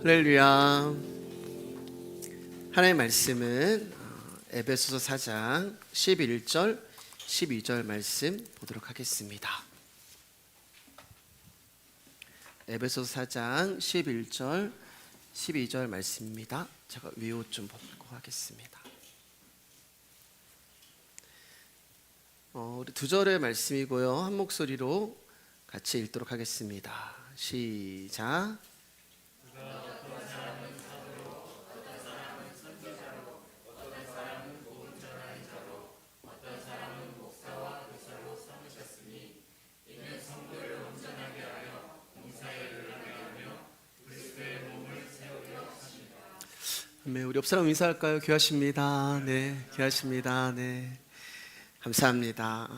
할렐루야. 하나님의 말씀은 에베소서 4장 11절 12절 말씀 보도록 하겠습니다. 에베소서 4장 11절 12절 말씀입니다. 제가 위옷 좀 벗고 하겠습니다. 우리 두 절의 말씀이고요. 한 목소리로 같이 읽도록 하겠습니다. 시작. 네, 우리 옆 사람 인사할까요? 귀하십니다. 네, 귀하십니다. 네, 감사합니다.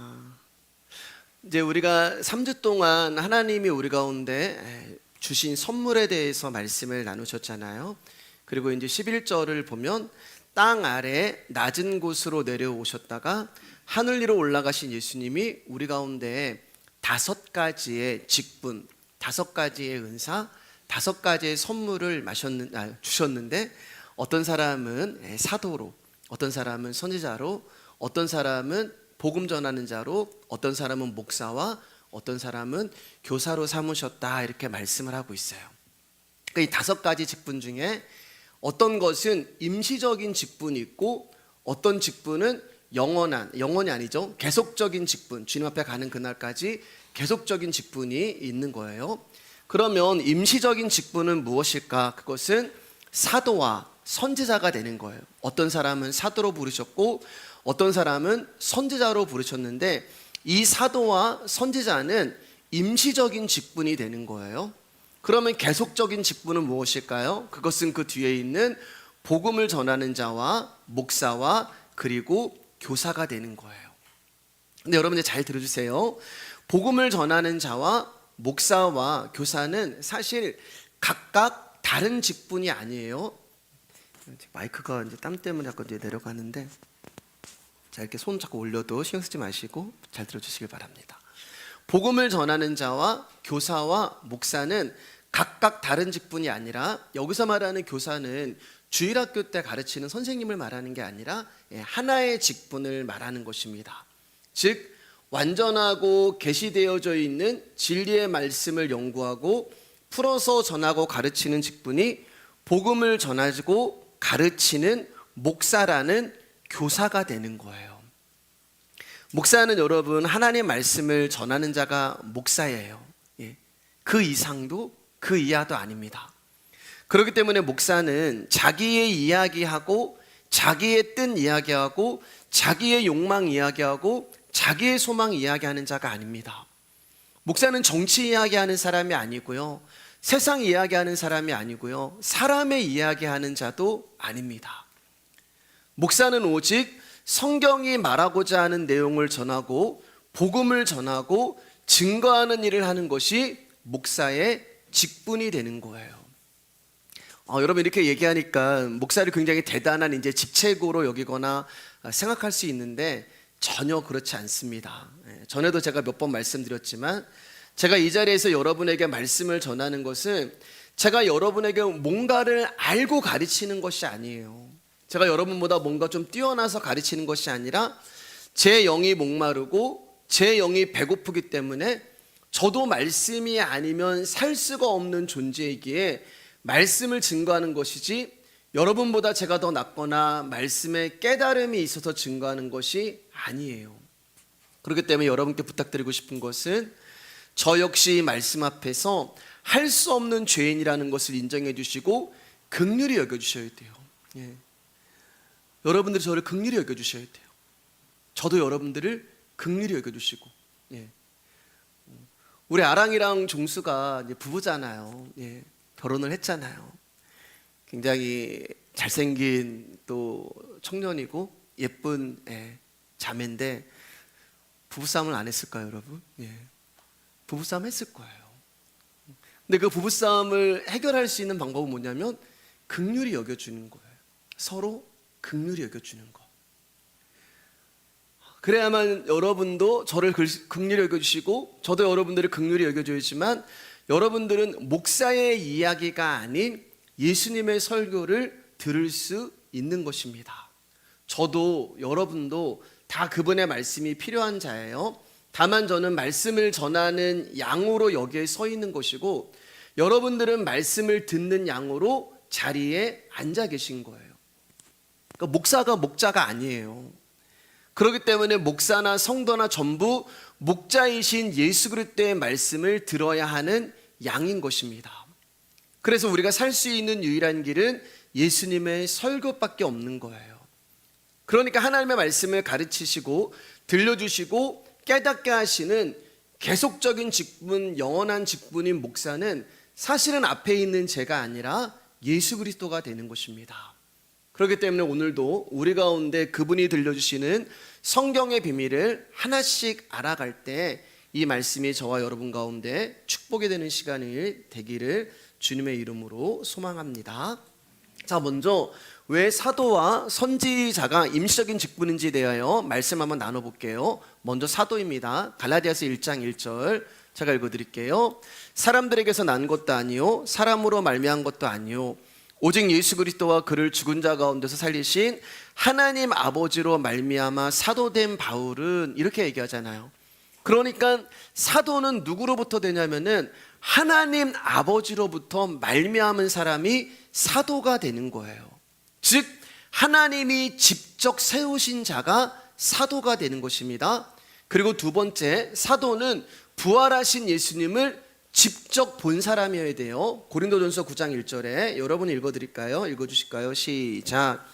이제 우리가 3주 동안 하나님이 우리 가운데 주신 선물에 대해서 말씀을 나누셨잖아요. 그리고 이제 11절을 보면 땅 아래 낮은 곳으로 내려오셨다가 하늘 위로 올라가신 예수님이 우리 가운데 5가지의 직분, 5가지의 은사, 5가지의 선물을 주셨는데, 어떤 사람은 사도로, 어떤 사람은 선지자로, 어떤 사람은 복음 전하는 자로, 어떤 사람은 목사와 어떤 사람은 교사로 삼으셨다, 이렇게 말씀을 하고 있어요. 그러니까 이 5가지 직분 중에 어떤 것은 임시적인 직분이 있고, 어떤 직분은 영원이 아니죠, 계속적인 직분, 주님 앞에 가는 그날까지 계속적인 직분이 있는 거예요. 그러면 임시적인 직분은 무엇일까? 그것은 사도와 선지자가 되는 거예요. 어떤 사람은 사도로 부르셨고 어떤 사람은 선지자로 부르셨는데, 이 사도와 선지자는 임시적인 직분이 되는 거예요. 그러면 계속적인 직분은 무엇일까요? 그것은 그 뒤에 있는 복음을 전하는 자와 목사와 그리고 교사가 되는 거예요. 근데 여러분들 잘 들어주세요. 복음을 전하는 자와 목사와 교사는 사실 각각 다른 직분이 아니에요. 마이크가 이제 땀 때문에 자꾸 이제 내려가는데, 자, 이렇게 손 자꾸 올려도 신경 쓰지 마시고 잘 들어주시길 바랍니다. 복음을 전하는 자와 교사와 목사는 각각 다른 직분이 아니라, 여기서 말하는 교사는 주일학교 때 가르치는 선생님을 말하는 게 아니라 하나의 직분을 말하는 것입니다. 즉 완전하고 계시되어져 있는 진리의 말씀을 연구하고 풀어서 전하고 가르치는 직분이 복음을 전하고 가르치는 목사라는 교사가 되는 거예요. 목사는 여러분, 하나님의 말씀을 전하는 자가 목사예요. 그 이상도 그 이하도 아닙니다. 그렇기 때문에 목사는 자기의 이야기하고 자기의 뜻 이야기하고 자기의 욕망 이야기하고 자기의 소망 이야기하는 자가 아닙니다. 목사는 정치 이야기하는 사람이 아니고요, 세상 이야기하는 사람이 아니고요, 사람의 이야기하는 자도 아닙니다. 목사는 오직 성경이 말하고자 하는 내용을 전하고 복음을 전하고 증거하는 일을 하는 것이 목사의 직분이 되는 거예요. 여러분, 이렇게 얘기하니까 목사를 굉장히 대단한 이제 직책으로 여기거나 생각할 수 있는데 전혀 그렇지 않습니다. 전에도 제가 몇 번 말씀드렸지만, 제가 이 자리에서 여러분에게 말씀을 전하는 것은 제가 여러분에게 뭔가를 알고 가르치는 것이 아니에요. 제가 여러분보다 뭔가 좀 뛰어나서 가르치는 것이 아니라, 제 영이 목마르고 제 영이 배고프기 때문에 저도 말씀이 아니면 살 수가 없는 존재이기에 말씀을 증거하는 것이지, 여러분보다 제가 더 낫거나 말씀에 깨달음이 있어서 증거하는 것이 아니에요. 그렇기 때문에 여러분께 부탁드리고 싶은 것은, 저 역시 말씀 앞에서 할 수 없는 죄인이라는 것을 인정해 주시고 긍휼히 여겨주셔야 돼요. 여러분들이 저를 긍휼히 여겨주셔야 돼요. 저도 여러분들을 긍휼히 여겨주시고. 우리 아랑이랑 종수가 이제 부부잖아요. 결혼을 했잖아요. 굉장히 잘생긴 또 청년이고 예쁜 자매인데, 부부싸움을 안 했을까요, 여러분? 부부싸움 했을 거예요. 근데 그 부부싸움을 해결할 수 있는 방법은 뭐냐면 긍휼히 여겨주는 거예요. 서로 긍휼히 여겨주는 거. 그래야만 여러분도 저를 긍휼히 여겨주시고 저도 여러분들을 긍휼히 여겨줘야지만, 여러분들은 목사의 이야기가 아닌 예수님의 설교를 들을 수 있는 것입니다. 저도 여러분도 다 그분의 말씀이 필요한 자예요. 다만 저는 말씀을 전하는 양으로 여기에 서 있는 것이고, 여러분들은 말씀을 듣는 양으로 자리에 앉아 계신 거예요. 그러니까 목사가 목자가 아니에요. 그렇기 때문에 목사나 성도나 전부 목자이신 예수 그리스도의 말씀을 들어야 하는 양인 것입니다. 그래서 우리가 살 수 있는 유일한 길은 예수님의 설교밖에 없는 거예요. 그러니까 하나님의 말씀을 가르치시고 들려주시고 깨닫게 하시는 계속적인 직분, 영원한 직분인 목사는 사실은 앞에 있는 제가 아니라 예수 그리스도가 되는 것입니다. 그렇기 때문에 오늘도 우리 가운데 그분이 들려주시는 성경의 비밀을 하나씩 알아갈 때 이 말씀이 저와 여러분 가운데 축복이 되는 시간이 되기를 주님의 이름으로 소망합니다. 자, 먼저 왜 사도와 선지자가 임시적인 직분인지에 대하여 말씀 한번 나눠볼게요. 먼저 사도입니다. 갈라디아서 1장 1절 제가 읽어드릴게요. 사람들에게서 난 것도 아니요 사람으로 말미암은 것도 아니요 오직 예수 그리스도와 그를 죽은 자 가운데서 살리신 하나님 아버지로 말미암아 사도된 바울은, 이렇게 얘기하잖아요. 그러니까 사도는 누구로부터 되냐면은 하나님 아버지로부터 말미암은 사람이 사도가 되는 거예요. 즉 하나님이 직접 세우신 자가 사도가 되는 것입니다. 그리고 두 번째, 사도는 부활하신 예수님을 직접 본 사람이어야 돼요. 고린도전서 9장 1절에 여러분이 읽어드릴까요? 읽어주실까요? 시작.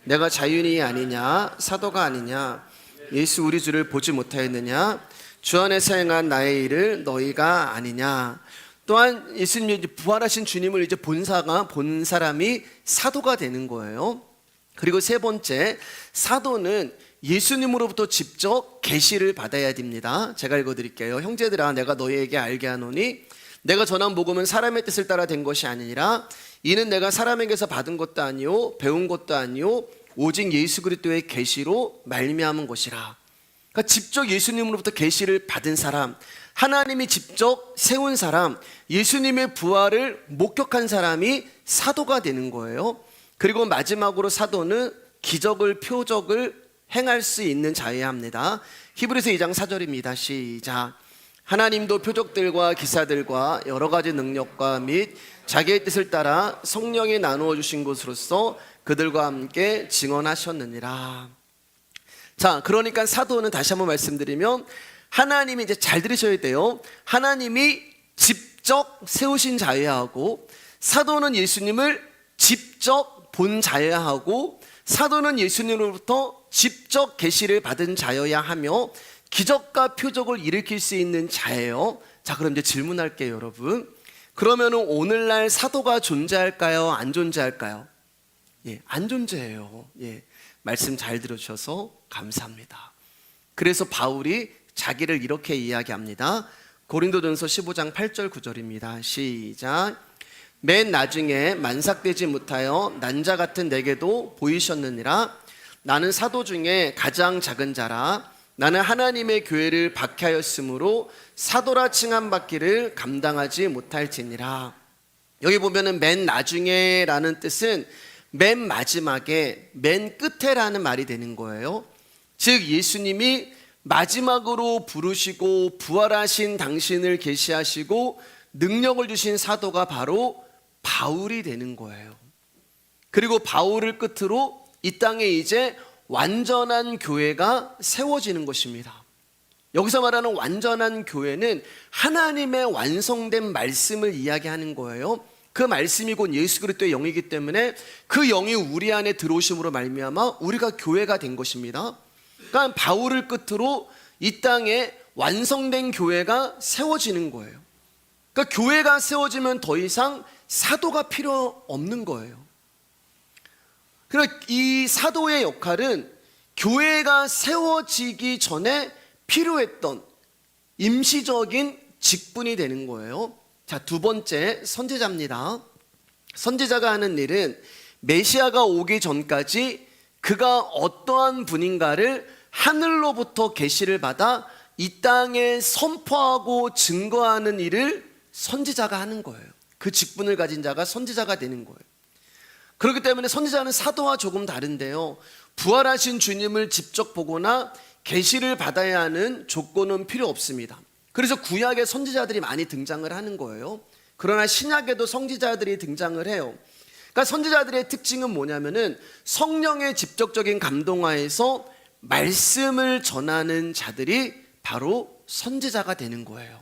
내가 자윤이 아니냐 사도가 아니냐 예수 우리 주를 보지 못하였느냐 주 안에서 행한 나의 일을 너희가 아니냐. 또한 예수님이 부활하신 주님을 이제 본 사람이 사도가 되는 거예요. 그리고 세 번째, 사도는 예수님으로부터 직접 계시를 받아야 됩니다. 제가 읽어드릴게요. 형제들아 내가 너희에게 알게 하노니 내가 전한 복음은 사람의 뜻을 따라 된 것이 아니니라. 이는 내가 사람에게서 받은 것도 아니요 배운 것도 아니요 오직 예수 그리스도의 계시로 말미암은 것이라. 그러니까 직접 예수님으로부터 계시를 받은 사람, 하나님이 직접 세운 사람, 예수님의 부활을 목격한 사람이 사도가 되는 거예요. 그리고 마지막으로 사도는 기적을, 표적을 행할 수 있는 자여야 합니다. 히브리서 2장 4절입니다. 시작. 하나님도 표적들과 기사들과 여러 가지 능력과 및 자기의 뜻을 따라 성령이 나누어 주신 것으로서 그들과 함께 증언하셨느니라. 자, 그러니까 사도는 다시 한번 말씀드리면 하나님이, 이제 잘 들으셔야 돼요. 하나님이 직접 세우신 자여야 하고, 사도는 예수님을 직접 본 자여야 하고, 사도는 예수님으로부터 직접 계시를 받은 자여야 하며 기적과 표적을 일으킬 수 있는 자예요. 자, 그럼 이제 질문할게요, 여러분. 그러면은 오늘날 사도가 존재할까요? 안 존재할까요? 예, 안 존재해요. 예, 말씀 잘 들어주셔서 감사합니다. 그래서 바울이 자기를 이렇게 이야기합니다. 고린도전서 15장 8절 9절입니다. 시작. 맨 나중에 만삭되지 못하여 난자 같은 내게도 보이셨느니라. 나는 사도 중에 가장 작은 자라. 나는 하나님의 교회를 박해하였으므로 사도라 칭함받기를 감당하지 못할지니라. 여기 보면은 맨 나중에 라는 뜻은 맨 마지막에, 맨 끝에라는 말이 되는 거예요. 즉 예수님이 마지막으로 부르시고 부활하신 당신을 계시하시고 능력을 주신 사도가 바로 바울이 되는 거예요. 그리고 바울을 끝으로 이 땅에 이제 완전한 교회가 세워지는 것입니다. 여기서 말하는 완전한 교회는 하나님의 완성된 말씀을 이야기하는 거예요. 그 말씀이 곧 예수 그리스도의 영이기 때문에 그 영이 우리 안에 들어오심으로 말미암아 우리가 교회가 된 것입니다. 그러니까 바울을 끝으로 이 땅에 완성된 교회가 세워지는 거예요. 그러니까 교회가 세워지면 더 이상 사도가 필요 없는 거예요. 그러니까 이 사도의 역할은 교회가 세워지기 전에 필요했던 임시적인 직분이 되는 거예요. 자, 두 번째, 선지자입니다. 선지자가 하는 일은 메시아가 오기 전까지 그가 어떠한 분인가를 하늘로부터 계시를 받아 이 땅에 선포하고 증거하는 일을 선지자가 하는 거예요. 그 직분을 가진 자가 선지자가 되는 거예요. 그렇기 때문에 선지자는 사도와 조금 다른데요, 부활하신 주님을 직접 보거나 계시를 받아야 하는 조건은 필요 없습니다. 그래서 구약에 선지자들이 많이 등장을 하는 거예요. 그러나 신약에도 선지자들이 등장을 해요. 그러니까 선지자들의 특징은 뭐냐면은 성령의 직접적인 감동하에서 말씀을 전하는 자들이 바로 선지자가 되는 거예요.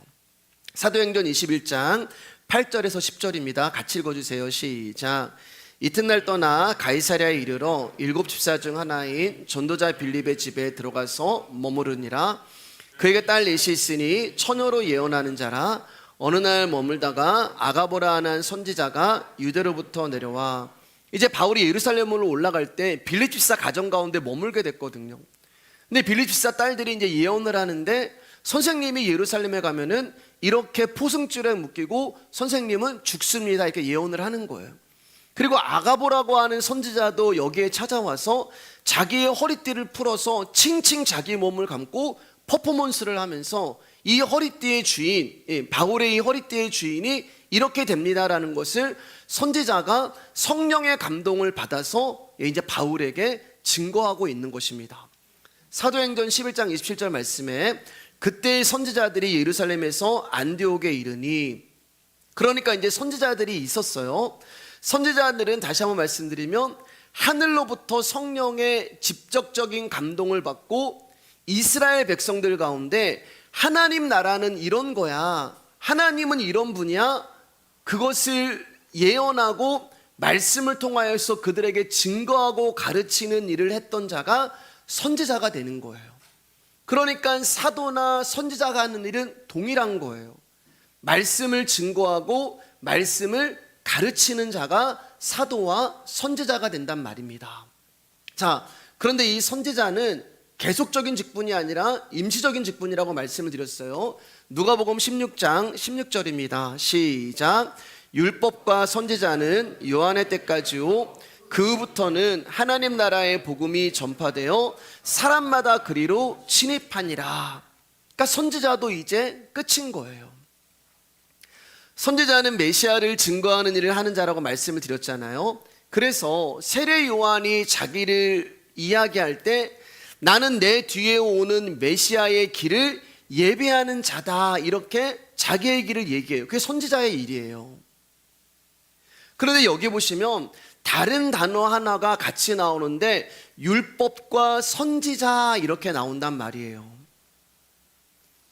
사도행전 21장 8절에서 10절입니다. 같이 읽어주세요. 시작. 이튿날 떠나 가이사랴에 이르러 7 집사 중 하나인 전도자 빌립의 집에 들어가서 머무르니라. 그에게 딸 넷이 있으니 처녀로 예언하는 자라. 어느 날 머물다가 아가보라 하는 선지자가 유대로부터 내려와, 이제 바울이 예루살렘으로 올라갈 때 빌립 집사 가정 가운데 머물게 됐거든요. 근데 빌립 집사 딸들이 이제 예언을 하는데, 선생님이 예루살렘에 가면은 이렇게 포승줄에 묶이고 선생님은 죽습니다, 이렇게 예언을 하는 거예요. 그리고 아가보라고 하는 선지자도 여기에 찾아와서 자기의 허리띠를 풀어서 칭칭 자기 몸을 감고 퍼포먼스를 하면서 이 허리띠의 주인, 바울의 이 허리띠의 주인이 이렇게 됩니다라는 것을 선지자가 성령의 감동을 받아서 이제 바울에게 증거하고 있는 것입니다. 사도행전 11장 27절 말씀에 그때 선지자들이 예루살렘에서 안디옥에 이르니, 그러니까 이제 선지자들이 있었어요. 선지자들은 다시 한번 말씀드리면 하늘로부터 성령의 직접적인 감동을 받고 이스라엘 백성들 가운데 하나님 나라는 이런 거야, 하나님은 이런 분이야, 그것을 예언하고 말씀을 통하여서 그들에게 증거하고 가르치는 일을 했던 자가 선지자가 되는 거예요. 그러니까 사도나 선지자가 하는 일은 동일한 거예요. 말씀을 증거하고 말씀을 가르치는 자가 사도와 선지자가 된단 말입니다. 자, 그런데 이 선지자는 계속적인 직분이 아니라 임시적인 직분이라고 말씀을 드렸어요. 누가복음 16장 16절입니다. 시작. 율법과 선지자는 요한의 때까지요, 그 후부터는 하나님 나라의 복음이 전파되어 사람마다 그리로 침입하니라. 그러니까 선지자도 이제 끝인 거예요. 선지자는 메시아를 증거하는 일을 하는 자라고 말씀을 드렸잖아요. 그래서 세례 요한이 자기를 이야기할 때 나는 내 뒤에 오는 메시아의 길을 예배하는 자다, 이렇게 자기의 길을 얘기해요. 그게 선지자의 일이에요. 그런데 여기 보시면 다른 단어 하나가 같이 나오는데 율법과 선지자 이렇게 나온단 말이에요.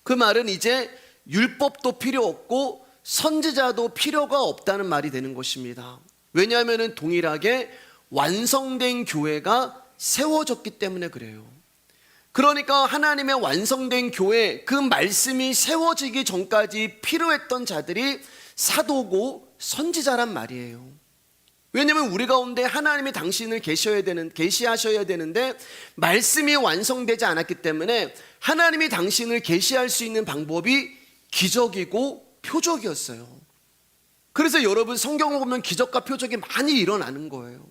그 말은 이제 율법도 필요 없고 선지자도 필요가 없다는 말이 되는 것입니다. 왜냐하면 동일하게 완성된 교회가 세워졌기 때문에 그래요. 그러니까 하나님의 완성된 교회, 그 말씀이 세워지기 전까지 필요했던 자들이 사도고 선지자란 말이에요. 왜냐하면 우리 가운데 하나님이 당신을 계시하셔야 되는데 말씀이 완성되지 않았기 때문에 하나님이 당신을 계시할 수 있는 방법이 기적이고 표적이었어요. 그래서 여러분 성경을 보면 기적과 표적이 많이 일어나는 거예요.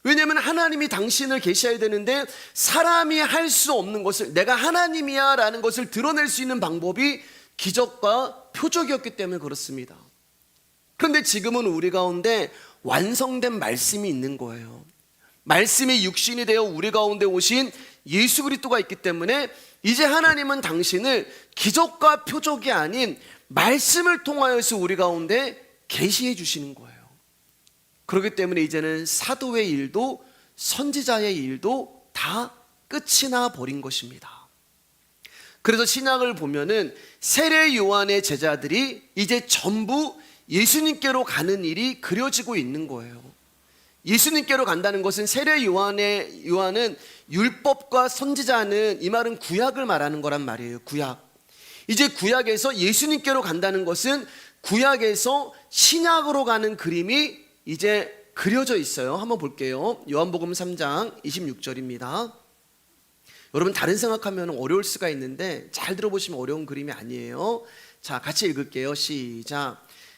왜냐하면 하나님이 당신을 계시해야 되는데 사람이 할 수 없는 것을, 내가 하나님이야 라는 것을 드러낼 수 있는 방법이 기적과 표적이었기 때문에 그렇습니다. 그런데 지금은 우리 가운데 완성된 말씀이 있는 거예요. 말씀이 육신이 되어 우리 가운데 오신 예수 그리스도가 있기 때문에 이제 하나님은 당신을 기적과 표적이 아닌 말씀을 통하여서 우리 가운데 계시해 주시는 거예요. 그렇기 때문에 이제는 사도의 일도 선지자의 일도 다 끝이 나 버린 것입니다. 그래서 신약을 보면은 세례 요한의 제자들이 이제 전부 예수님께로 가는 일이 그려지고 있는 거예요. 예수님께로 간다는 것은 세례 요한은 율법과 선지자는, 이 말은 구약을 말하는 거란 말이에요. 구약. 이제 구약에서 예수님께로 간다는 것은 구약에서 신약으로 가는 그림이 이제 그려져 있어요. 한번 볼게요. 요한복음 3장 26절입니다. 여러분 다른 생각하면 어려울 수가 있는데 잘 들어보시면 어려운 그림이 아니에요. 자, 같이 읽을게요. 시작.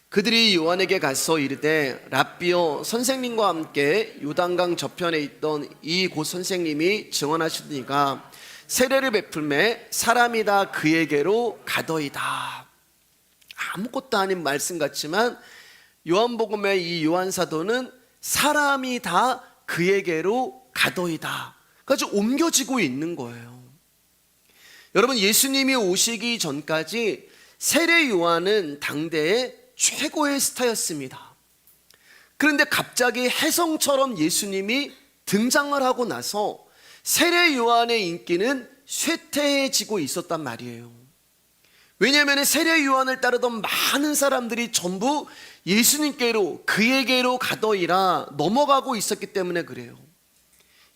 그들이 요한에게 가서 이르되 랍비여, 선생님과 함께 요단강 저편에 있던 이 곧 선생님이 증언하시니가 세례를 베풀매 사람이 다 그에게로 가더이다. 아무것도 아닌 말씀 같지만 요한복음의 이 요한 사도는 사람이 다 그에게로 가더이다. 그래서 옮겨지고 있는 거예요. 여러분, 예수님이 오시기 전까지 세례 요한은 당대의 최고의 스타였습니다. 그런데 갑자기 혜성처럼 예수님이 등장을 하고 나서 세례 요한의 인기는 쇠퇴해지고 있었단 말이에요. 왜냐하면 세례 요한을 따르던 많은 사람들이 전부 예수님께로, 그에게로 가더이라 넘어가고 있었기 때문에 그래요.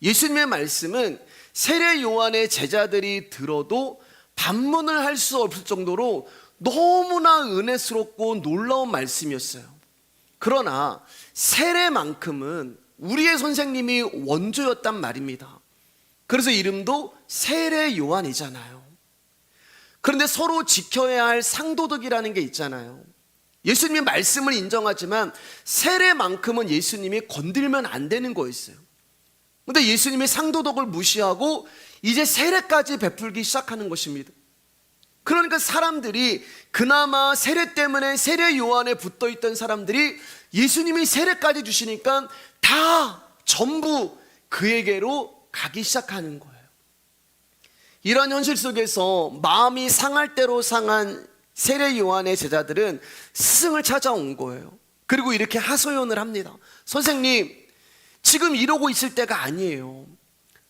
예수님의 말씀은 세례 요한의 제자들이 들어도 반문을 할 수 없을 정도로 너무나 은혜스럽고 놀라운 말씀이었어요. 그러나 세례만큼은 우리의 선생님이 원조였단 말입니다. 그래서 이름도 세례 요한이잖아요. 그런데 서로 지켜야 할 상도덕이라는 게 있잖아요. 예수님의 말씀을 인정하지만 세례만큼은 예수님이 건들면 안 되는 거였어요. 그런데 예수님이 상도덕을 무시하고 이제 세례까지 베풀기 시작하는 것입니다. 그러니까 사람들이, 그나마 세례 때문에 세례 요한에 붙어있던 사람들이 예수님이 세례까지 주시니까 다 전부 그에게로 가기 시작하는 거예요. 이런 현실 속에서 마음이 상할 대로 상한 세례 요한의 제자들은 스승을 찾아온 거예요. 그리고 이렇게 하소연을 합니다. 선생님, 지금 이러고 있을 때가 아니에요.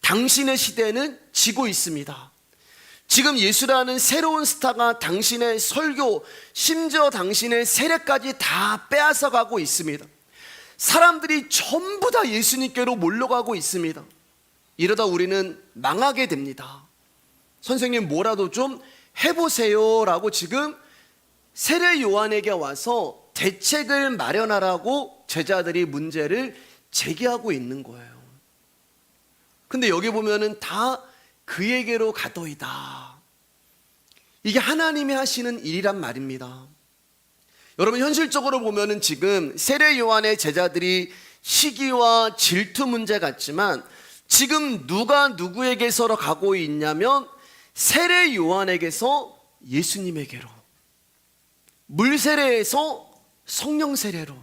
당신의 시대는 지고 있습니다. 지금 예수라는 새로운 스타가 당신의 설교, 심지어 당신의 세례까지 다 빼앗아 가고 있습니다. 사람들이 전부 다 예수님께로 몰려가고 있습니다. 이러다 우리는 망하게 됩니다. 선생님, 뭐라도 좀 해보세요 라고 지금 세례 요한에게 와서 대책을 마련하라고 제자들이 문제를 제기하고 있는 거예요. 근데 여기 보면은 다 그에게로 가더이다. 이게 하나님이 하시는 일이란 말입니다. 여러분, 현실적으로 보면은 지금 세례 요한의 제자들이 시기와 질투 문제 같지만 지금 누가 누구에게서 가고 있냐면 세례 요한에게서 예수님에게로, 물세례에서 성령 세례로,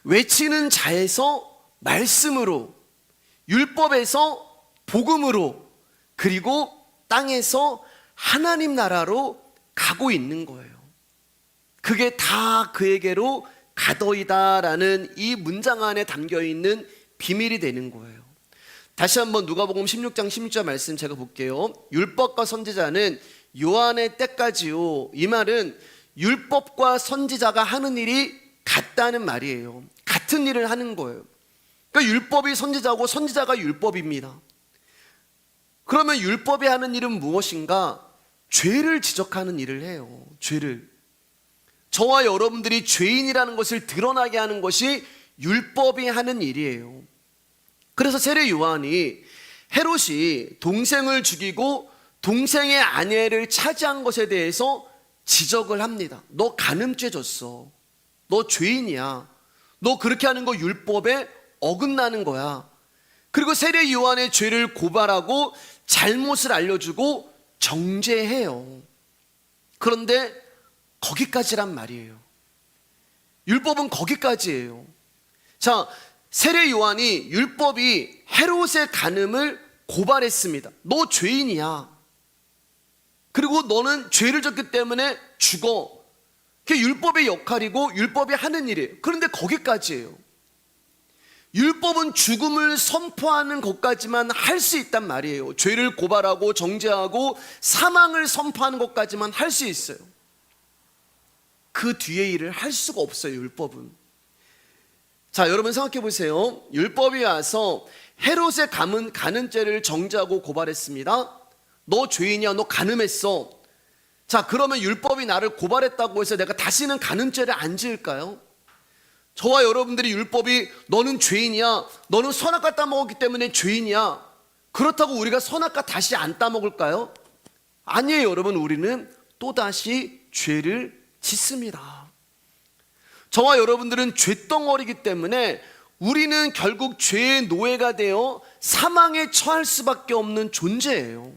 외치는 자에서 말씀으로, 율법에서 복음으로, 그리고 땅에서 하나님 나라로 가고 있는 거예요. 그게 다 그에게로 가더이다라는 이 문장 안에 담겨있는 비밀이 되는 거예요. 다시 한번 누가복음 16장 16절 말씀 제가 볼게요. 율법과 선지자는 요한의 때까지요. 이 말은 율법과 선지자가 하는 일이 같다는 말이에요. 같은 일을 하는 거예요. 그러니까 율법이 선지자고 선지자가 율법입니다. 그러면 율법이 하는 일은 무엇인가? 죄를 지적하는 일을 해요. 죄를. 저와 여러분들이 죄인이라는 것을 드러나게 하는 것이 율법이 하는 일이에요. 그래서 세례 요한이 헤롯이 동생을 죽이고 동생의 아내를 차지한 것에 대해서 지적을 합니다. 너 간음죄 졌어. 너 죄인이야. 너 그렇게 하는 거 율법에 어긋나는 거야. 그리고 세례 요한의 죄를 고발하고 잘못을 알려주고 정죄해요. 그런데 거기까지란 말이에요. 율법은 거기까지예요. 자, 세례 요한이 율법이 헤롯의 간음을 고발했습니다. 너 죄인이야. 그리고 너는 죄를 졌기 때문에 죽어. 그게 율법의 역할이고 율법이 하는 일이에요. 그런데 거기까지예요. 율법은 죽음을 선포하는 것까지만 할 수 있단 말이에요. 죄를 고발하고 정죄하고 사망을 선포하는 것까지만 할 수 있어요. 그 뒤에 일을 할 수가 없어요, 율법은. 자, 여러분 생각해 보세요. 율법이 와서 헤롯의 간음죄를 정죄하고 고발했습니다. 너 죄인이야, 너 간음했어. 자, 그러면 율법이 나를 고발했다고 해서 내가 다시는 간음죄를 안 지을까요? 저와 여러분들이 율법이 너는 죄인이야, 너는 선악과 따먹었기 때문에 죄인이야, 그렇다고 우리가 선악과 다시 안 따먹을까요? 아니에요. 여러분, 우리는 또다시 죄를 짓습니다. 저와 여러분들은 죄덩어리이기 때문에 우리는 결국 죄의 노예가 되어 사망에 처할 수밖에 없는 존재예요.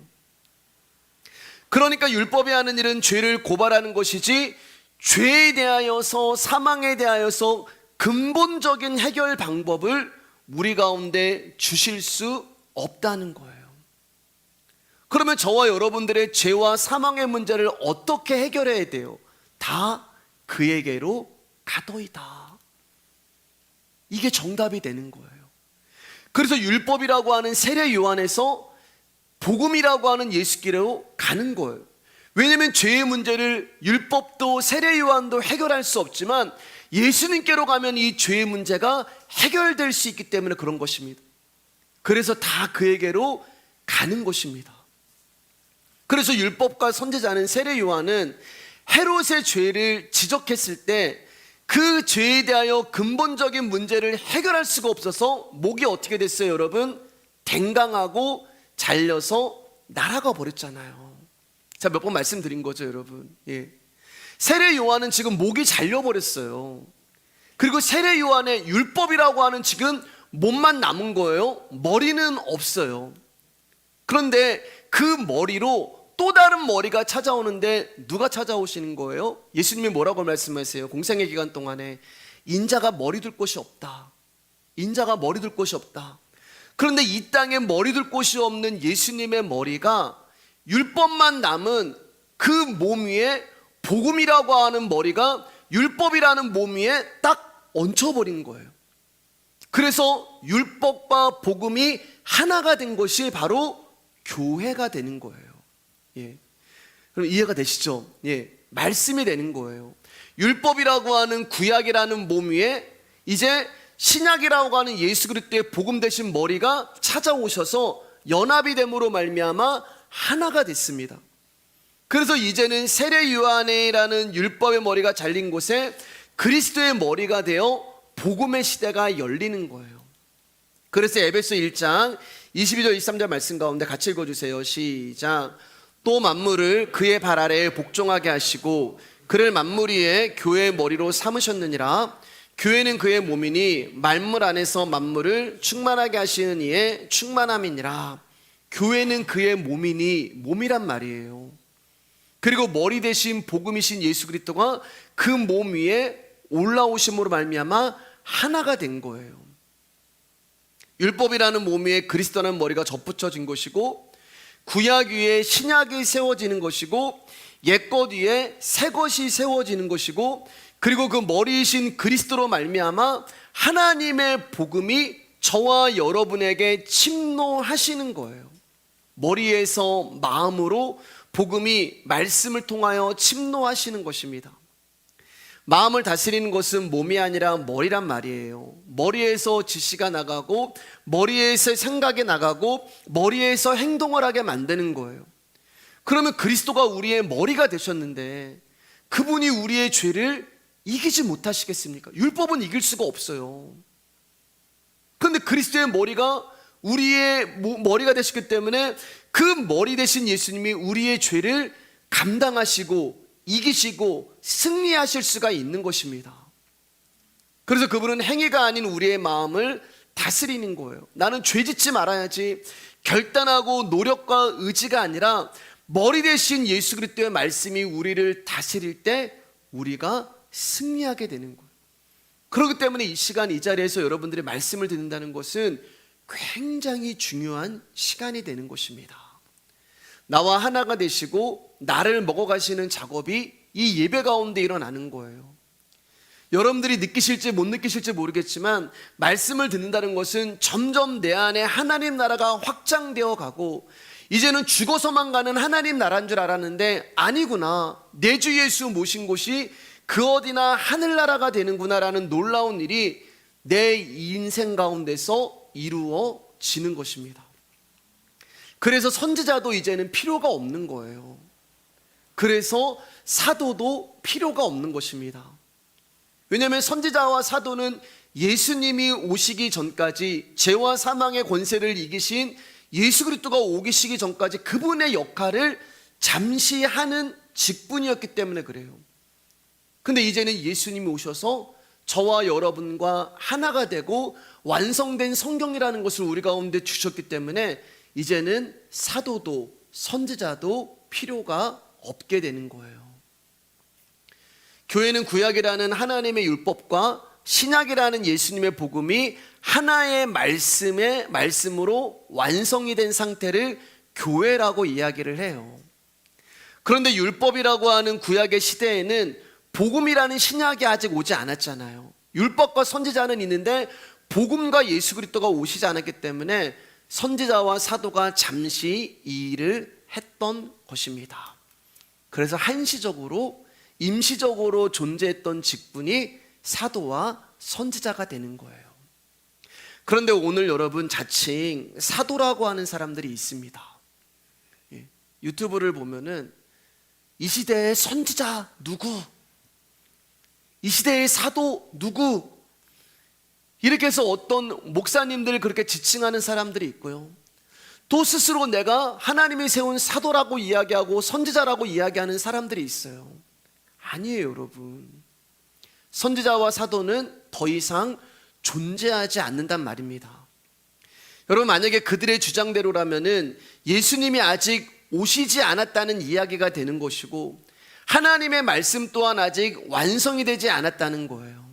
그러니까 율법이 하는 일은 죄를 고발하는 것이지 죄에 대하여서, 사망에 대하여서 근본적인 해결 방법을 우리 가운데 주실 수 없다는 거예요. 그러면 저와 여러분들의 죄와 사망의 문제를 어떻게 해결해야 돼요? 다 그에게로 가더이다. 이게 정답이 되는 거예요. 그래서 율법이라고 하는 세례 요한에서 복음이라고 하는 예수께로 가는 거예요. 왜냐하면 죄의 문제를 율법도 세례 요한도 해결할 수 없지만 예수님께로 가면 이 죄의 문제가 해결될 수 있기 때문에 그런 것입니다. 그래서 다 그에게로 가는 것입니다. 그래서 율법과 선지자는 세례 요한은 헤롯의 죄를 지적했을 때 그 죄에 대하여 근본적인 문제를 해결할 수가 없어서 목이 어떻게 됐어요, 여러분? 댕강하고 잘려서 날아가 버렸잖아요. 자, 몇 번 말씀드린 거죠, 여러분. 예. 세례 요한은 지금 목이 잘려버렸어요. 그리고 세례 요한의 율법이라고 하는 지금 몸만 남은 거예요. 머리는 없어요. 그런데 그 머리로 또 다른 머리가 찾아오는데 누가 찾아오시는 거예요? 예수님이 뭐라고 말씀하세요? 공생의 기간 동안에 인자가 머리 둘 곳이 없다. 인자가 머리 둘 곳이 없다. 그런데 이 땅에 머리 둘 곳이 없는 예수님의 머리가 율법만 남은 그 몸 위에 복음이라고 하는 머리가 율법이라는 몸 위에 딱 얹혀버린 거예요. 그래서 율법과 복음이 하나가 된 것이 바로 교회가 되는 거예요. 예. 그럼 이해가 되시죠? 예. 말씀이 되는 거예요. 율법이라고 하는 구약이라는 몸 위에 이제 신약이라고 하는 예수 그리스도의 복음 되신 머리가 찾아오셔서 연합이 됨으로 말미암아 하나가 됐습니다. 그래서 이제는 세례 요한이라는 율법의 머리가 잘린 곳에 그리스도의 머리가 되어 복음의 시대가 열리는 거예요. 그래서 에베소 1장 22절 23절 말씀 가운데 같이 읽어주세요. 시작. 또 만물을 그의 발 아래에 복종하게 하시고 그를 만물 위에 교회의 머리로 삼으셨느니라. 교회는 그의 몸이니 만물 안에서 만물을 충만하게 하시는 이의 충만함이니라. 교회는 그의 몸이니 몸이란 말이에요. 그리고 머리 대신 복음이신 예수 그리스도가 그 몸 위에 올라오심으로 말미암아 하나가 된 거예요. 율법이라는 몸 위에 그리스도라는 머리가 접붙여진 것이고 구약 위에 신약이 세워지는 것이고 옛것 위에 새것이 세워지는 것이고 그리고 그 머리이신 그리스도로 말미암아 하나님의 복음이 저와 여러분에게 침노하시는 거예요. 머리에서 마음으로 복음이 말씀을 통하여 침노하시는 것입니다. 마음을 다스리는 것은 몸이 아니라 머리란 말이에요. 머리에서 지시가 나가고 머리에서 생각이 나가고 머리에서 행동을 하게 만드는 거예요. 그러면 그리스도가 우리의 머리가 되셨는데 그분이 우리의 죄를 이기지 못하시겠습니까? 율법은 이길 수가 없어요. 그런데 그리스도의 머리가 우리의 머리가 되셨기 때문에 그 머리 되신 예수님이 우리의 죄를 감당하시고 이기시고 승리하실 수가 있는 것입니다. 그래서 그분은 행위가 아닌 우리의 마음을 다스리는 거예요. 나는 죄 짓지 말아야지 결단하고 노력과 의지가 아니라 머리 대신 예수 그리스도의 말씀이 우리를 다스릴 때 우리가 승리하게 되는 거예요. 그렇기 때문에 이 시간 이 자리에서 여러분들이 말씀을 듣는다는 것은 굉장히 중요한 시간이 되는 것입니다. 나와 하나가 되시고 나를 먹어가시는 작업이 이 예배 가운데 일어나는 거예요. 여러분들이 느끼실지 못 느끼실지 모르겠지만 말씀을 듣는다는 것은 점점 내 안에 하나님 나라가 확장되어 가고 이제는 죽어서만 가는 하나님 나라인 줄 알았는데 아니구나, 내 주 예수 모신 곳이 그 어디나 하늘나라가 되는구나라는 놀라운 일이 내 인생 가운데서 이루어지는 것입니다. 그래서 선지자도 이제는 필요가 없는 거예요. 그래서 사도도 필요가 없는 것입니다. 왜냐하면 선지자와 사도는 예수님이 오시기 전까지 죄와 사망의 권세를 이기신 예수 그리스도가 오시기 전까지 그분의 역할을 잠시 하는 직분이었기 때문에 그래요. 근데 이제는 예수님이 오셔서 저와 여러분과 하나가 되고 완성된 성경이라는 것을 우리 가운데 주셨기 때문에 이제는 사도도 선지자도 필요가 없게 되는 거예요. 교회는 구약이라는 하나님의 율법과 신약이라는 예수님의 복음이 하나의 말씀으로 완성이 된 상태를 교회라고 이야기를 해요. 그런데 율법이라고 하는 구약의 시대에는 복음이라는 신약이 아직 오지 않았잖아요. 율법과 선지자는 있는데 복음과 예수 그리스도가 오시지 않았기 때문에 선지자와 사도가 잠시 이 일을 했던 것입니다. 그래서 한시적으로 임시적으로 존재했던 직분이 사도와 선지자가 되는 거예요. 그런데 오늘 여러분 자칭 사도라고 하는 사람들이 있습니다. 유튜브를 보면은 이 시대의 선지자 누구? 이 시대의 사도 누구? 이렇게 해서 어떤 목사님들을 그렇게 지칭하는 사람들이 있고요. 또 스스로 내가 하나님이 세운 사도라고 이야기하고 선지자라고 이야기하는 사람들이 있어요. 아니에요, 여러분. 선지자와 사도는 더 이상 존재하지 않는단 말입니다. 여러분, 만약에 그들의 주장대로라면은 예수님이 아직 오시지 않았다는 이야기가 되는 것이고 하나님의 말씀 또한 아직 완성이 되지 않았다는 거예요.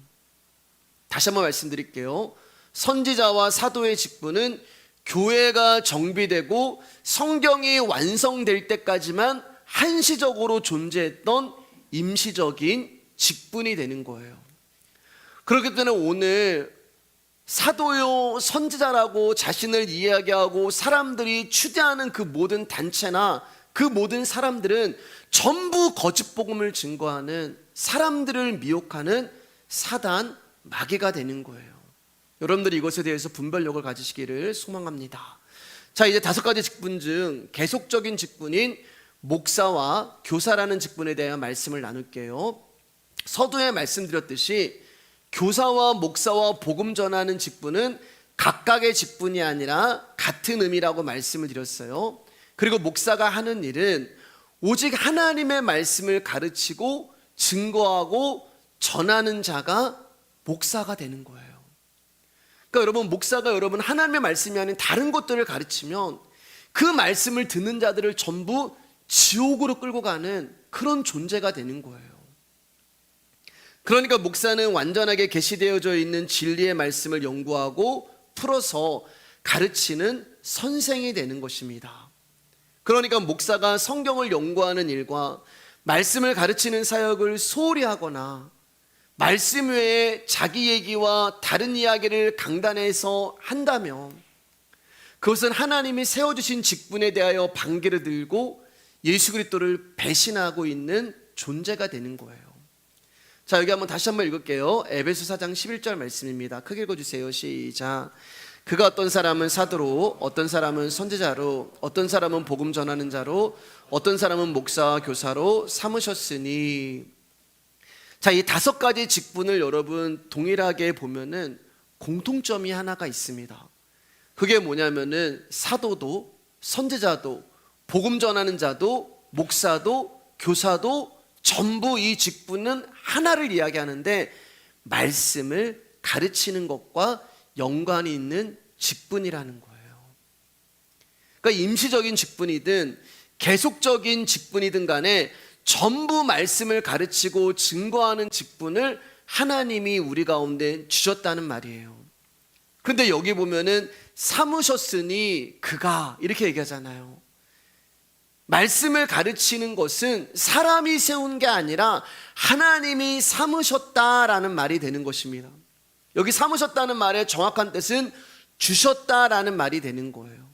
다시 한번 말씀드릴게요. 선지자와 사도의 직분은 교회가 정비되고 성경이 완성될 때까지만 한시적으로 존재했던 임시적인 직분이 되는 거예요. 그렇기 때문에 오늘 사도요 선지자라고 자신을 이야기하고 사람들이 추대하는 그 모든 단체나 그 모든 사람들은 전부 거짓 복음을 증거하는, 사람들을 미혹하는 사단 마귀가 되는 거예요. 여러분들이 이것에 대해서 분별력을 가지시기를 소망합니다. 자, 이제 5가지 직분 중 계속적인 직분인 목사와 교사라는 직분에 대한 말씀을 나눌게요. 서두에 말씀드렸듯이 교사와 목사와 복음 전하는 직분은 각각의 직분이 아니라 같은 의미라고 말씀을 드렸어요. 그리고 목사가 하는 일은 오직 하나님의 말씀을 가르치고 증거하고 전하는 자가 목사가 되는 거예요. 그러니까 여러분, 목사가 여러분 하나님의 말씀이 아닌 다른 것들을 가르치면 그 말씀을 듣는 자들을 전부 지옥으로 끌고 가는 그런 존재가 되는 거예요. 그러니까 목사는 완전하게 계시되어져 있는 진리의 말씀을 연구하고 풀어서 가르치는 선생이 되는 것입니다. 그러니까 목사가 성경을 연구하는 일과 말씀을 가르치는 사역을 소홀히 하거나 말씀 외에 자기 얘기와 다른 이야기를 강단에서 한다면 그것은 하나님이 세워주신 직분에 대하여 반기를 들고 예수 그리스도를 배신하고 있는 존재가 되는 거예요. 자, 여기 다시 한번 읽을게요. 에베소 4장 11절 말씀입니다. 크게 읽어주세요. 시작. 그가 어떤 사람은 사도로, 어떤 사람은 선지자로, 어떤 사람은 복음 전하는 자로, 어떤 사람은 목사와 교사로 삼으셨으니. 자, 이 5가지 직분을 여러분 동일하게 보면은 공통점이 하나가 있습니다. 그게 뭐냐면은 사도도, 선지자도, 복음 전하는 자도, 목사도, 교사도 전부 이 직분은 하나를 이야기하는데 말씀을 가르치는 것과 연관이 있는 직분이라는 거예요. 그러니까 임시적인 직분이든 계속적인 직분이든 간에 전부 말씀을 가르치고 증거하는 직분을 하나님이 우리 가운데 주셨다는 말이에요. 그런데 여기 보면은 삼으셨으니 그가 이렇게 얘기하잖아요. 말씀을 가르치는 것은 사람이 세운 게 아니라 하나님이 삼으셨다라는 말이 되는 것입니다. 여기 삼으셨다는 말의 정확한 뜻은 주셨다라는 말이 되는 거예요.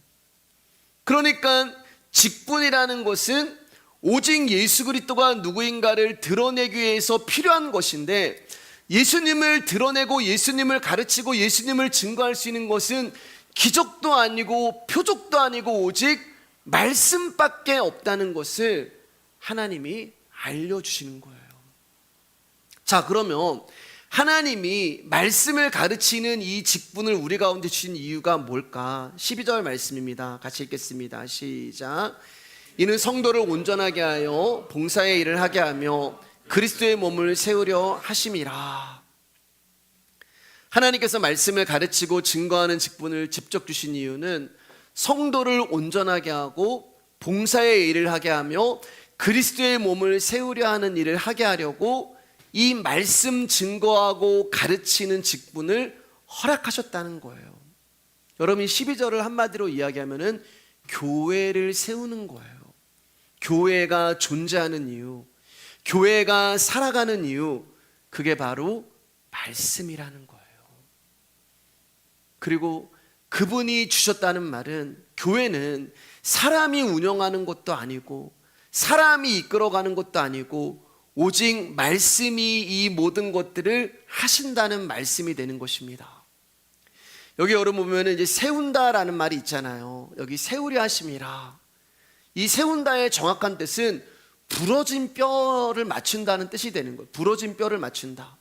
그러니까 직분이라는 것은 오직 예수 그리스도가 누구인가를 드러내기 위해서 필요한 것인데 예수님을 드러내고 예수님을 가르치고 예수님을 증거할 수 있는 것은 기적도 아니고 표적도 아니고 오직 말씀밖에 없다는 것을 하나님이 알려주시는 거예요. 자, 그러면 하나님이 말씀을 가르치는 이 직분을 우리 가운데 주신 이유가 뭘까? 12절 말씀입니다. 같이 읽겠습니다. 시작. 이는 성도를 온전하게 하여 봉사의 일을 하게 하며 그리스도의 몸을 세우려 하심이라. 하나님께서 말씀을 가르치고 증거하는 직분을 직접 주신 이유는 성도를 온전하게 하고 봉사의 일을 하게 하며 그리스도의 몸을 세우려 하는 일을 하게 하려고 이 말씀 증거하고 가르치는 직분을 허락하셨다는 거예요. 여러분이 12절을 한마디로 이야기하면은 교회를 세우는 거예요. 교회가 존재하는 이유, 교회가 살아가는 이유, 그게 바로 말씀이라는 거예요. 그리고 그분이 주셨다는 말은 교회는 사람이 운영하는 것도 아니고 사람이 이끌어가는 것도 아니고 오직 말씀이 이 모든 것들을 하신다는 말씀이 되는 것입니다. 여기 여러분 보면 이제 세운다라는 말이 있잖아요. 여기 세우려 하심이라. 이 세운다의 정확한 뜻은 부러진 뼈를 맞춘다는 뜻이 되는 거예요. 부러진 뼈를 맞춘다.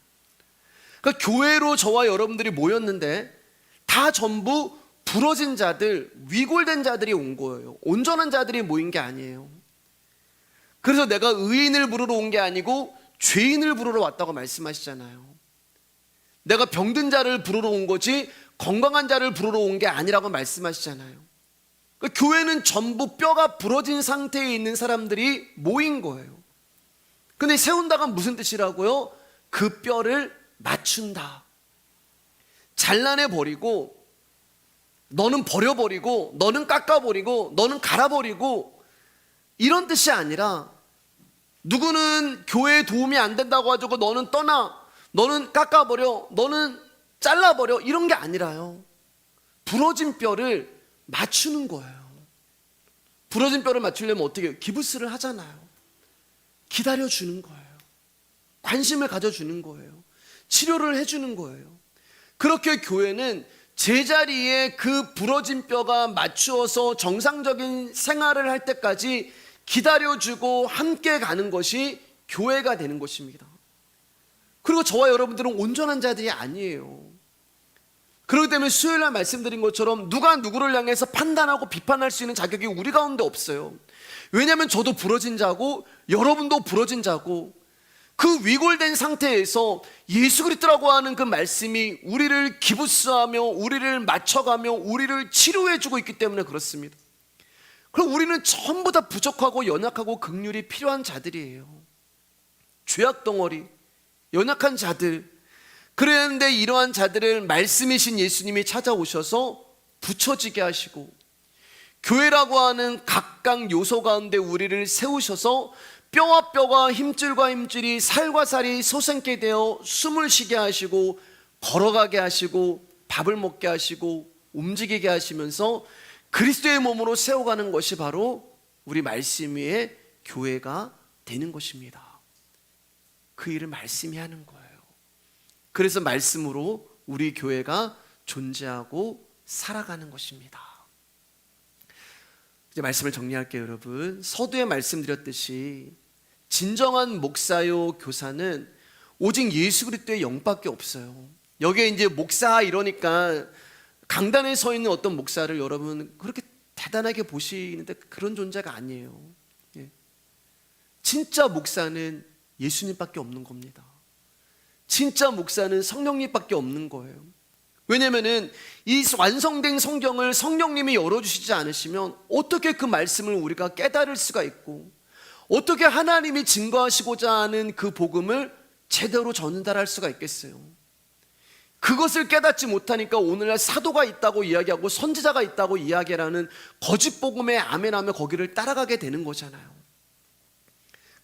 그러니까 교회로 저와 여러분들이 모였는데 다 전부 부러진 자들, 위골된 자들이 온 거예요. 온전한 자들이 모인 게 아니에요. 그래서 내가 의인을 부르러 온 게 아니고 죄인을 부르러 왔다고 말씀하시잖아요. 내가 병든 자를 부르러 온 거지 건강한 자를 부르러 온 게 아니라고 말씀하시잖아요. 그러니까 교회는 전부 뼈가 부러진 상태에 있는 사람들이 모인 거예요. 근데 세운다가 무슨 뜻이라고요? 그 뼈를 맞춘다. 잘라내버리고 너는 버려버리고 너는 깎아버리고 너는 갈아버리고 이런 뜻이 아니라 누구는 교회에 도움이 안 된다고 가지고 너는 떠나, 너는 깎아버려, 너는 잘라버려 이런 게 아니라요. 부러진 뼈를 맞추는 거예요. 부러진 뼈를 맞추려면 어떻게 해요? 기부스를 하잖아요. 기다려주는 거예요. 관심을 가져주는 거예요. 치료를 해주는 거예요. 그렇게 교회는 제자리에 그 부러진 뼈가 맞추어서 정상적인 생활을 할 때까지 기다려주고 함께 가는 것이 교회가 되는 것입니다. 그리고 저와 여러분들은 온전한 자들이 아니에요. 그렇기 때문에 수요일날 말씀드린 것처럼 누가 누구를 향해서 판단하고 비판할 수 있는 자격이 우리 가운데 없어요. 왜냐하면 저도 부러진 자고 여러분도 부러진 자고 그 위골된 상태에서 예수 그리스도라고 하는 그 말씀이 우리를 기부스하며 우리를 맞춰가며 우리를 치료해주고 있기 때문에 그렇습니다. 그럼 우리는 전부 다 부족하고 연약하고 긍휼이 필요한 자들이에요. 죄악 덩어리, 연약한 자들. 그랬는데 이러한 자들을 말씀이신 예수님이 찾아오셔서 붙여지게 하시고 교회라고 하는 각각 요소 가운데 우리를 세우셔서 뼈와 뼈가 힘줄과 힘줄이 살과 살이 솟게 되어 숨을 쉬게 하시고 걸어가게 하시고 밥을 먹게 하시고 움직이게 하시면서 그리스도의 몸으로 세워가는 것이 바로 우리 말씀 위에 교회가 되는 것입니다. 그 일을 말씀이 하는 거예요. 그래서 말씀으로 우리 교회가 존재하고 살아가는 것입니다. 이제 말씀을 정리할게요, 여러분. 서두에 말씀드렸듯이 진정한 목사요 교사는 오직 예수 그리스도의 영밖에 없어요. 여기에 이제 목사 이러니까 강단에 서 있는 어떤 목사를 여러분 그렇게 대단하게 보시는데 그런 존재가 아니에요. 진짜 목사는 예수님밖에 없는 겁니다. 진짜 목사는 성령님밖에 없는 거예요. 왜냐면은 이 완성된 성경을 성령님이 열어주시지 않으시면 어떻게 그 말씀을 우리가 깨달을 수가 있고 어떻게 하나님이 증거하시고자 하는 그 복음을 제대로 전달할 수가 있겠어요. 그것을 깨닫지 못하니까 오늘날 사도가 있다고 이야기하고 선지자가 있다고 이야기하는 거짓 복음에 아멘하며 거기를 따라가게 되는 거잖아요.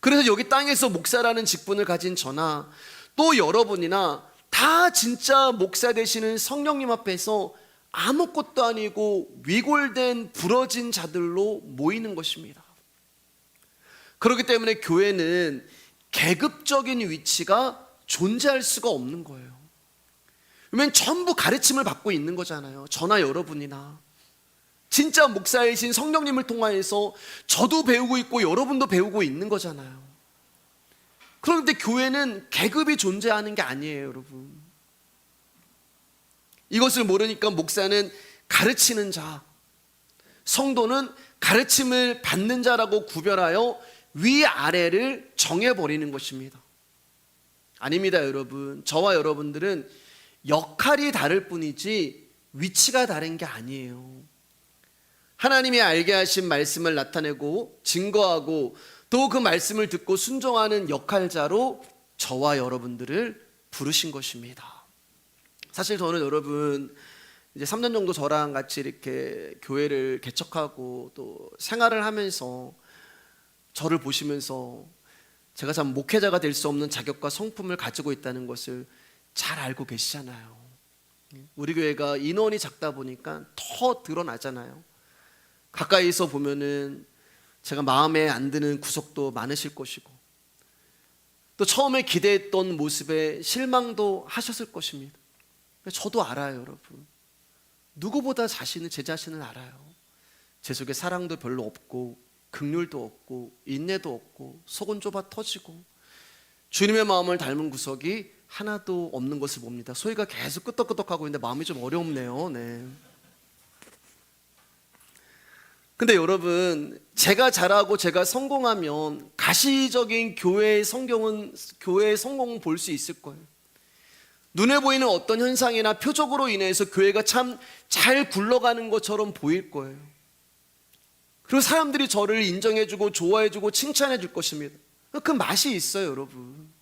그래서 여기 땅에서 목사라는 직분을 가진 저나 또 여러분이나 다 진짜 목사 되시는 성령님 앞에서 아무것도 아니고 위골된 부러진 자들로 모이는 것입니다. 그렇기 때문에 교회는 계급적인 위치가 존재할 수가 없는 거예요. 왜냐면 전부 가르침을 받고 있는 거잖아요. 저나 여러분이나 진짜 목사이신 성령님을 통하여서 저도 배우고 있고 여러분도 배우고 있는 거잖아요. 그런데 교회는 계급이 존재하는 게 아니에요, 여러분. 이것을 모르니까 목사는 가르치는 자, 성도는 가르침을 받는 자라고 구별하여 위아래를 정해버리는 것입니다. 아닙니다, 여러분. 저와 여러분들은 역할이 다를 뿐이지 위치가 다른 게 아니에요. 하나님이 알게 하신 말씀을 나타내고 증거하고 또 그 말씀을 듣고 순종하는 역할자로 저와 여러분들을 부르신 것입니다. 사실 저는 여러분 이제 3년 정도 저랑 같이 이렇게 교회를 개척하고 또 생활을 하면서 저를 보시면서 제가 참 목회자가 될 수 없는 자격과 성품을 가지고 있다는 것을 잘 알고 계시잖아요. 우리 교회가 인원이 작다 보니까 더 드러나잖아요. 가까이서 보면은 제가 마음에 안 드는 구석도 많으실 것이고, 또 처음에 기대했던 모습에 실망도 하셨을 것입니다. 저도 알아요, 여러분. 누구보다 제 자신을 알아요. 제 속에 사랑도 별로 없고, 긍휼도 없고, 인내도 없고, 속은 좁아 터지고, 주님의 마음을 닮은 구석이 하나도 없는 것을 봅니다. 소희가 계속 끄덕끄덕하고 있는데 마음이 좀 어렵네요. 네. 근데 여러분, 제가 잘하고 제가 성공하면 가시적인 교회의 성공은 볼 수 있을 거예요. 눈에 보이는 어떤 현상이나 표적으로 인해서 교회가 참 잘 굴러가는 것처럼 보일 거예요. 그리고 사람들이 저를 인정해주고 좋아해주고 칭찬해줄 것입니다. 그 맛이 있어요, 여러분.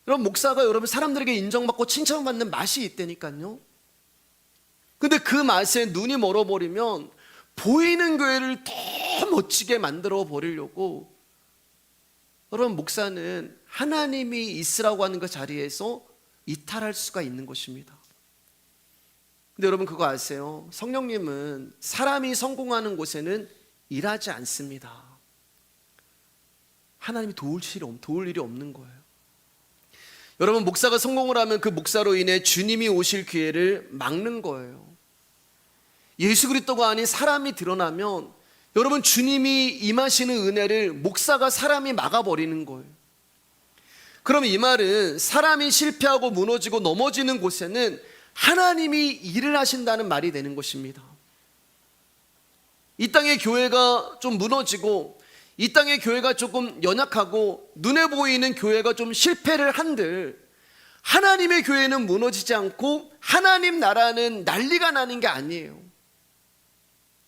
여러분, 목사가 여러분 사람들에게 인정받고 칭찬받는 맛이 있다니까요. 근데 그 맛에 눈이 멀어버리면 보이는 교회를 더 멋지게 만들어 버리려고, 여러분, 목사는 하나님이 있으라고 하는 그 자리에서 이탈할 수가 있는 것입니다. 근데 여러분 그거 아세요? 성령님은 사람이 성공하는 곳에는 일하지 않습니다. 하나님이 도울 일이 없는 거예요. 여러분, 목사가 성공을 하면 그 목사로 인해 주님이 오실 기회를 막는 거예요. 예수 그리스도가 아닌 사람이 드러나면 여러분, 주님이 임하시는 은혜를 목사가 사람이 막아버리는 거예요. 그럼 이 말은 사람이 실패하고 무너지고 넘어지는 곳에는 하나님이 일을 하신다는 말이 되는 것입니다. 이 땅의 교회가 좀 무너지고 이 땅의 교회가 조금 연약하고 눈에 보이는 교회가 좀 실패를 한들 하나님의 교회는 무너지지 않고 하나님 나라는 난리가 나는 게 아니에요.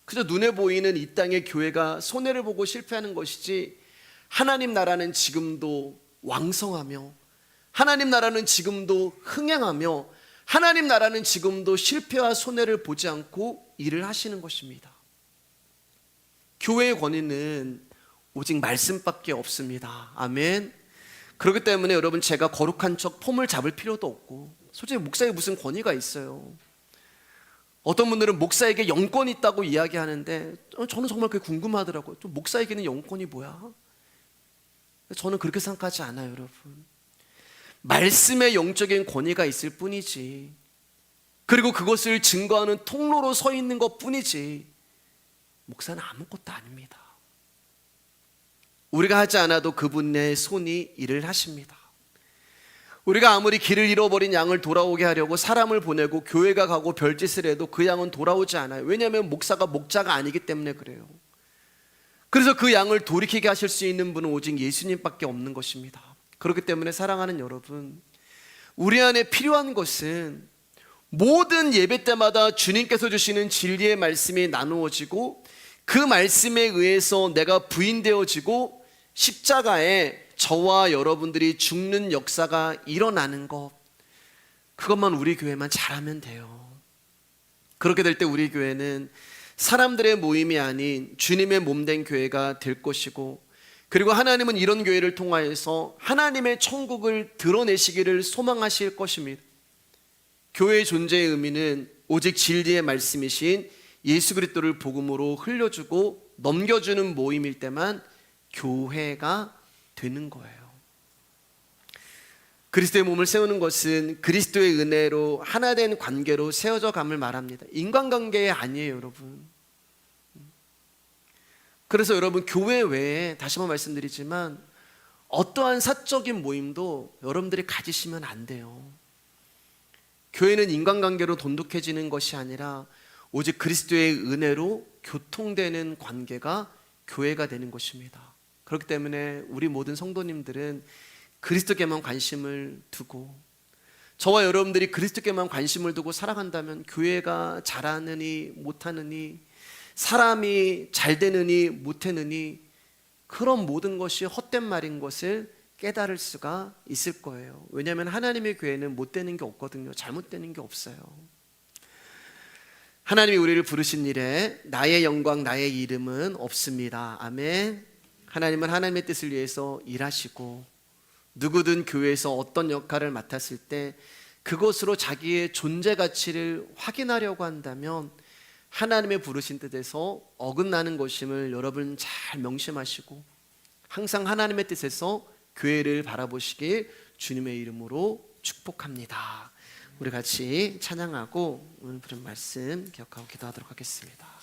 그저 눈에 보이는 이 땅의 교회가 손해를 보고 실패하는 것이지, 하나님 나라는 지금도 왕성하며 하나님 나라는 지금도 흥행하며 하나님 나라는 지금도 실패와 손해를 보지 않고 일을 하시는 것입니다. 교회의 권위는 오직 말씀밖에 없습니다. 아멘. 그렇기 때문에 여러분, 제가 거룩한 척 폼을 잡을 필요도 없고, 솔직히 목사에 무슨 권위가 있어요. 어떤 분들은 목사에게 영권이 있다고 이야기하는데 저는 정말 그게 궁금하더라고요. 좀 목사에게는 영권이 뭐야? 저는 그렇게 생각하지 않아요, 여러분. 말씀의 영적인 권위가 있을 뿐이지, 그리고 그것을 증거하는 통로로 서 있는 것 뿐이지, 목사는 아무것도 아닙니다. 우리가 하지 않아도 그분의 손이 일을 하십니다. 우리가 아무리 길을 잃어버린 양을 돌아오게 하려고 사람을 보내고 교회가 가고 별짓을 해도 그 양은 돌아오지 않아요. 왜냐하면 목사가 목자가 아니기 때문에 그래요. 그래서 그 양을 돌이키게 하실 수 있는 분은 오직 예수님밖에 없는 것입니다. 그렇기 때문에 사랑하는 여러분, 우리 안에 필요한 것은 모든 예배 때마다 주님께서 주시는 진리의 말씀이 나누어지고 그 말씀에 의해서 내가 부인되어지고 십자가에 저와 여러분들이 죽는 역사가 일어나는 것, 그것만 우리 교회만 잘하면 돼요. 그렇게 될 때 우리 교회는 사람들의 모임이 아닌 주님의 몸된 교회가 될 것이고, 그리고 하나님은 이런 교회를 통하여서 하나님의 천국을 드러내시기를 소망하실 것입니다. 교회의 존재의 의미는 오직 진리의 말씀이신 예수 그리스도를 복음으로 흘려주고 넘겨주는 모임일 때만 교회가 되는 거예요. 그리스도의 몸을 세우는 것은 그리스도의 은혜로 하나된 관계로 세워져 감을 말합니다. 인간관계 아니에요, 여러분. 그래서 여러분, 교회 외에 다시 한번 말씀드리지만 어떠한 사적인 모임도 여러분들이 가지시면 안 돼요. 교회는 인간관계로 돈독해지는 것이 아니라 오직 그리스도의 은혜로 교통되는 관계가 교회가 되는 것입니다. 그렇기 때문에 우리 모든 성도님들은 그리스도께만 관심을 두고, 저와 여러분들이 그리스도께만 관심을 두고 살아간다면 교회가 잘하느니 못하느니, 사람이 잘 되느니 못하느니, 그런 모든 것이 헛된 말인 것을 깨달을 수가 있을 거예요. 왜냐하면 하나님의 교회는 못되는 게 없거든요. 잘못되는 게 없어요. 하나님이 우리를 부르신 일에 나의 영광, 나의 이름은 없습니다. 아멘. 하나님은 하나님의 뜻을 위해서 일하시고, 누구든 교회에서 어떤 역할을 맡았을 때 그것으로 자기의 존재 가치를 확인하려고 한다면 하나님의 부르신 뜻에서 어긋나는 것임을 여러분 잘 명심하시고, 항상 하나님의 뜻에서 교회를 바라보시길 주님의 이름으로 축복합니다. 우리 같이 찬양하고 오늘 들은 말씀 기억하고 기도하도록 하겠습니다.